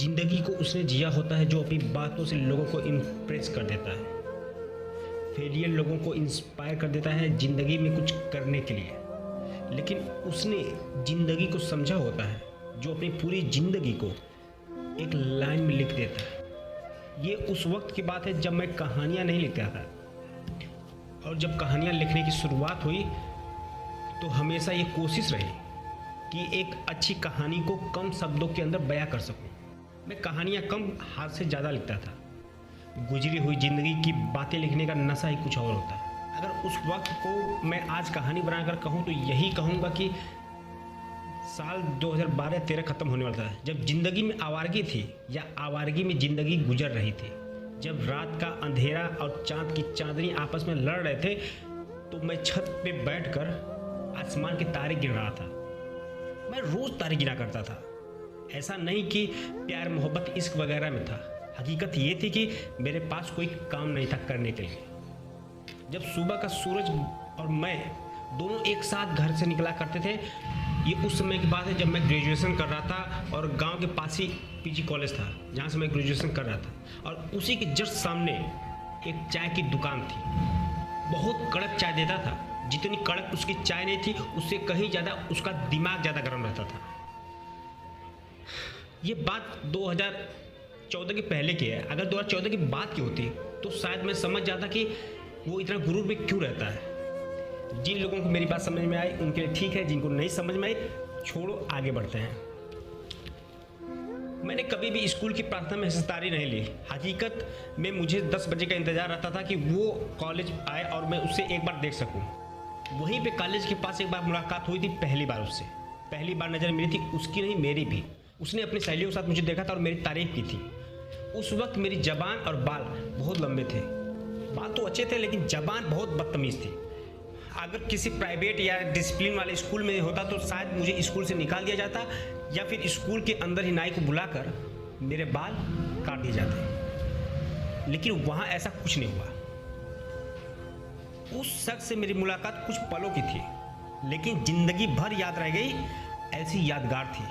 जिंदगी को उसने जिया होता है जो अपनी बातों से लोगों को इम्प्रेस कर देता है। फेलियर लोगों को इंस्पायर कर देता है जिंदगी में कुछ करने के लिए, लेकिन उसने जिंदगी को समझा होता है जो अपनी पूरी जिंदगी को एक लाइन में लिख देता है। ये उस वक्त की बात है जब मैं कहानियाँ नहीं लिखता था, और जब कहानियाँ लिखने की शुरुआत हुई तो हमेशा ये कोशिश रही कि एक अच्छी कहानी को कम शब्दों के अंदर बयां कर सकूं। मैं कहानियाँ कम, हाथ से ज़्यादा लिखता था। गुजरी हुई ज़िंदगी की बातें लिखने का नशा ही कुछ और होता है। अगर उस वक्त को मैं आज कहानी बनाकर कहूँ तो यही कहूँगा कि साल 2012-13 ख़त्म होने वाला था, जब ज़िंदगी में आवारगी थी या आवारगी में ज़िंदगी गुजर रही थी। जब रात का अंधेरा और चाँद की चांदनी आपस में लड़ रहे थे तो मैं छत पे बैठकर आसमान के तारे गिन रहा था। मैं रोज़ तारे गिना करता था। ऐसा नहीं कि प्यार मोहब्बत इश्क वगैरह में था, हकीकत ये थी कि मेरे पास कोई काम नहीं था करने के लिए। जब सुबह का सूरज और मैं दोनों एक साथ घर से निकला करते थे, ये उस समय की बात है जब मैं ग्रेजुएशन कर रहा था और गांव के पास ही पीजी कॉलेज था जहाँ से मैं ग्रेजुएशन कर रहा था, और उसी के जस्ट सामने एक चाय की दुकान थी। बहुत कड़क चाय देता था, जितनी कड़क उसकी चाय नहीं थी उससे कहीं ज़्यादा उसका दिमाग ज़्यादा गर्म रहता था। ये बात 2014 के पहले की है। अगर 2014 की बात की होती तो शायद मैं समझ जाता कि वो इतना गुरूर में क्यों रहता है। जिन लोगों को मेरी बात समझ में आई उनके लिए ठीक है, जिनको नहीं समझ में आई छोड़ो, आगे बढ़ते हैं। मैंने कभी भी स्कूल की प्रार्थना में हिस्सेदारी नहीं ली। हकीकत में मुझे 10 बजे का इंतजार रहता था कि वो कॉलेज आए और मैं उससे एक बार देख सकूं। वहीं पे कॉलेज के पास एक बार मुलाकात हुई थी, पहली बार उससे। पहली बार नज़र मिली थी, उसकी नहीं मेरी भी। उसने अपनी सहेलियों के साथ मुझे देखा था और मेरी तारीफ की थी। उस वक्त मेरी जबान और बाल बहुत लंबे थे। बाल तो अच्छे थे लेकिन जबान बहुत बदतमीज़ थी। अगर किसी प्राइवेट या डिसिप्लिन वाले स्कूल में होता तो शायद मुझे स्कूल से निकाल दिया जाता, या फिर स्कूल के अंदर ही नाई को बुलाकर मेरे बाल काट दिए जाते। लेकिन वहाँ ऐसा कुछ नहीं हुआ। उस शख्स से मेरी मुलाकात कुछ पलों की थी, लेकिन ज़िंदगी भर याद रह गई। ऐसी यादगार थी।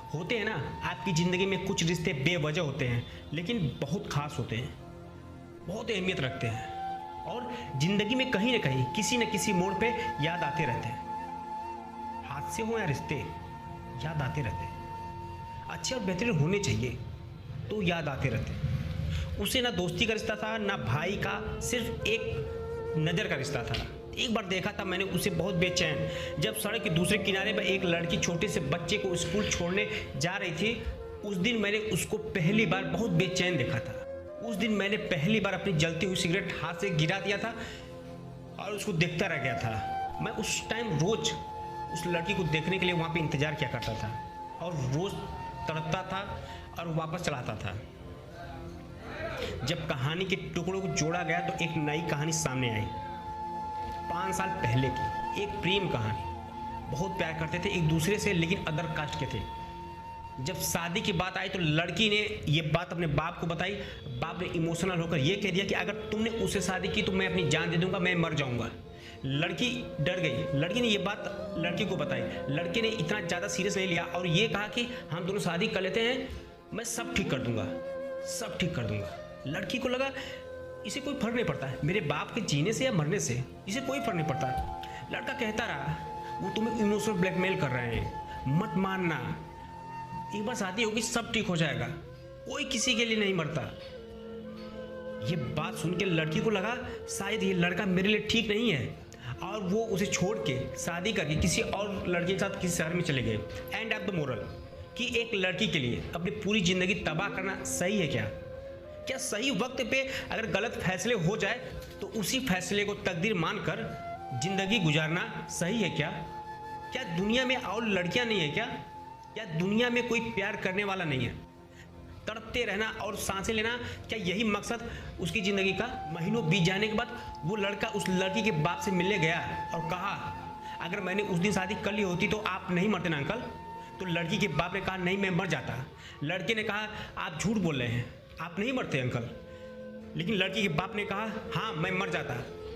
होते हैं ना, आपकी ज़िंदगी में कुछ रिश्ते बेवजह होते हैं लेकिन बहुत ख़ास होते हैं, बहुत अहमियत रखते हैं, और ज़िंदगी में कहीं ना कहीं किसी न किसी मोड़ पे याद आते रहते हैं। हादसे हो या रिश्ते, याद आते रहते हैं। अच्छे और बेहतरीन होने चाहिए तो याद आते रहते हैं। उसे ना दोस्ती का रिश्ता था ना भाई का, सिर्फ एक नज़र का रिश्ता था। एक बार देखा था मैंने उसे बहुत बेचैन, जब सड़क के दूसरे किनारे पर एक लड़की छोटे से बच्चे को स्कूल छोड़ने जा रही थी। उस दिन मैंने उसको पहली बार बहुत बेचैन देखा था। उस दिन मैंने पहली बार अपनी जलती हुई सिगरेट हाथ से गिरा दिया था और उसको देखता रह गया था। मैं उस टाइम रोज उस लड़की को देखने के लिए वहाँ पे इंतज़ार किया करता था और रोज़ तड़पता था और वापस चला आता था। जब कहानी के टुकड़ों को जोड़ा गया तो एक नई कहानी सामने आई। 5 साल पहले की एक प्रेम कहानी। बहुत प्यार करते थे एक दूसरे से, लेकिन अदर कास्ट के थे। जब शादी की बात आई तो लड़की ने ये बात अपने बाप को बताई। बाप ने इमोशनल होकर ये कह दिया कि अगर तुमने उससे शादी की तो मैं अपनी जान दे दूंगा, मैं मर जाऊंगा। लड़की डर गई। लड़की ने ये बात लड़के को बताई। लड़के ने इतना ज़्यादा सीरियस नहीं लिया और ये कहा कि हम दोनों शादी कर लेते हैं, मैं सब ठीक कर दूंगा, सब ठीक कर दूंगा। लड़की को लगा इसे कोई फर्क नहीं पड़ता है, मेरे बाप के जीने से या मरने से इसे कोई फर्क नहीं पड़ता। लड़का कहता रहा वो तुम्हें इमोशनल ब्लैकमेल कर रहे हैं, मत मानना, एक बार शादी होगी सब ठीक हो जाएगा, कोई किसी के लिए नहीं मरता। ये बात सुन के लड़की को लगा शायद ये लड़का मेरे लिए ठीक नहीं है, और वो उसे छोड़ के शादी करके किसी और लड़के के साथ किसी शहर में चले गए। एंड ऑफ द मोरल कि एक लड़की के लिए अपनी पूरी ज़िंदगी तबाह करना सही है क्या? क्या सही वक्त पे अगर गलत फैसले हो जाए तो उसी फैसले को तकदीर मानकर ज़िंदगी गुजारना सही है क्या? क्या दुनिया में और लड़कियां नहीं है क्या? क्या दुनिया में कोई प्यार करने वाला नहीं है? तड़पते रहना और सांसें लेना, क्या यही मकसद उसकी ज़िंदगी का? महीनों बीत जाने के बाद वो लड़का उस लड़की के बाप से मिलने गया और कहा अगर मैंने उस दिन शादी कर ली होती तो आप नहीं मरते ना अंकल। तो लड़की के बाप ने कहा नहीं मैं मर जाता। लड़के ने कहा आप झूठ बोल रहे हैं, आप नहीं मरते अंकल। लेकिन लड़की के बाप ने कहा हाँ मैं मर जाता,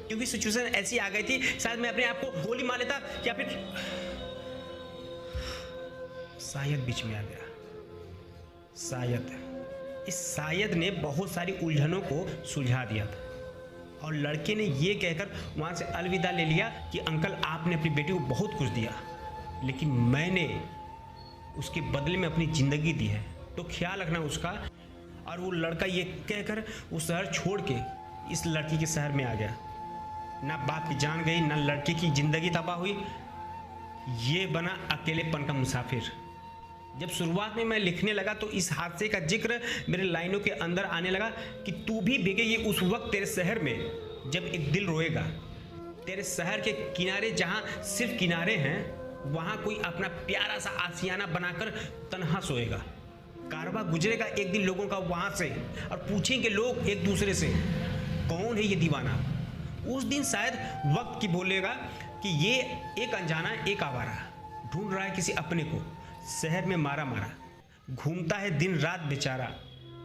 क्योंकि सिचुएशन ऐसी आ गई थी, शायद मैं अपने आप को गोली मार लेता या फिर शायद बीच में आ गया। शायद, इस शायद ने बहुत सारी उलझनों को सुलझा दिया था और लड़के ने ये कहकर वहाँ से अलविदा ले लिया कि अंकल आपने अपनी बेटी को बहुत कुछ दिया, लेकिन मैंने उसके बदले में अपनी ज़िंदगी दी है, तो ख्याल रखना उसका। और वो लड़का ये कहकर वो शहर छोड़ के इस लड़की के शहर में आ गया। ना बाप की जान गई, ना लड़की की ज़िंदगी तबाह हुई, ये बना अकेलेपन का मुसाफिर। जब शुरुआत में मैं लिखने लगा तो इस हादसे का जिक्र मेरे लाइनों के अंदर आने लगा कि तू भी भीगे ये उस वक्त तेरे शहर में जब एक दिल रोएगा। तेरे शहर के किनारे जहाँ सिर्फ किनारे हैं, वहाँ कोई अपना प्यारा सा आशियाना बनाकर तन्हा सोएगा। कारवां गुजरेगा एक दिन लोगों का वहाँ से और पूछेंगे लोग एक दूसरे से, कौन है ये दीवाना। उस दिन शायद वक्त की बोलेगा कि ये एक अनजाना, एक आवारा ढूंढ रहा है किसी अपने को, शहर में मारा मारा घूमता है दिन रात बेचारा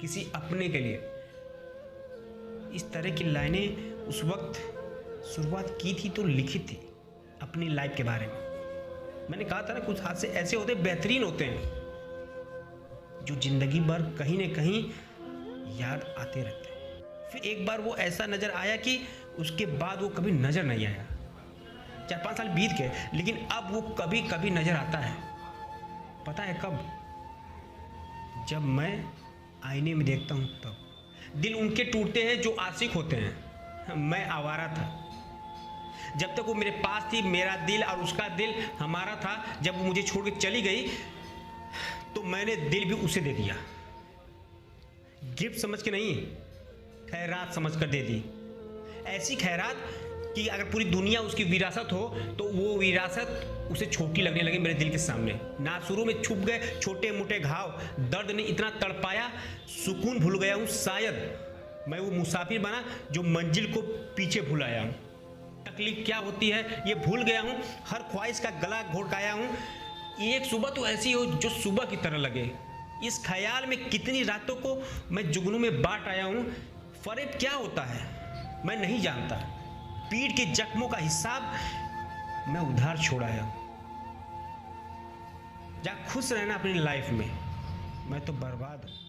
किसी अपने के लिए। इस तरह की लाइनें उस वक्त शुरुआत की थी तो लिखी थी अपनी लाइफ के बारे में। मैंने कहा था ना, कुछ हादसे ऐसे होते हैं, बेहतरीन होते हैं, जो जिंदगी भर कहीं न कहीं याद आते रहते हैं। फिर एक बार वो ऐसा नज़र आया कि उसके बाद वो कभी नज़र नहीं आया। 4-5 साल बीत गए, लेकिन अब वो कभी कभी नज़र आता है। पता है कब? जब मैं आईने में देखता हूँ तब। दिल उनके टूटते हैं जो आशिक होते हैं। मैं आवारा था जब तक वो मेरे पास थी, मेरा दिल और उसका दिल हमारा था। जब वो मुझे छोड़ के चली गई तो मैंने दिल भी उसे दे दिया, गिफ्ट समझ के नहीं, खैरात समझ कर दे दी। ऐसी खैरात कि अगर पूरी दुनिया उसकी विरासत हो तो वो विरासत उसे छोटी लगने लगी मेरे दिल के सामने। ना शुरू में छुप गए छोटे मोटे घाव, दर्द ने इतना तड़पाया, सुकून भूल गया हूँ शायद। मैं वो मुसाफिर बना जो मंजिल को पीछे भूल आया हूँ। तकलीफ क्या होती है ये भूल गया हूँ, हर ख्वाहिश का गला घोटाया हूँ। एक सुबह तो ऐसी हो जो सुबह की तरह लगे। इस ख्याल में कितनी रातों को मैं जुगनू में बांट आया हूँ। फरेब क्या होता है मैं नहीं जानता, पीठ के जख्मों का हिसाब मैं उधार छोड़ आया हूँ। जा खुश रहना अपनी लाइफ में, मैं तो बर्बाद हूँ।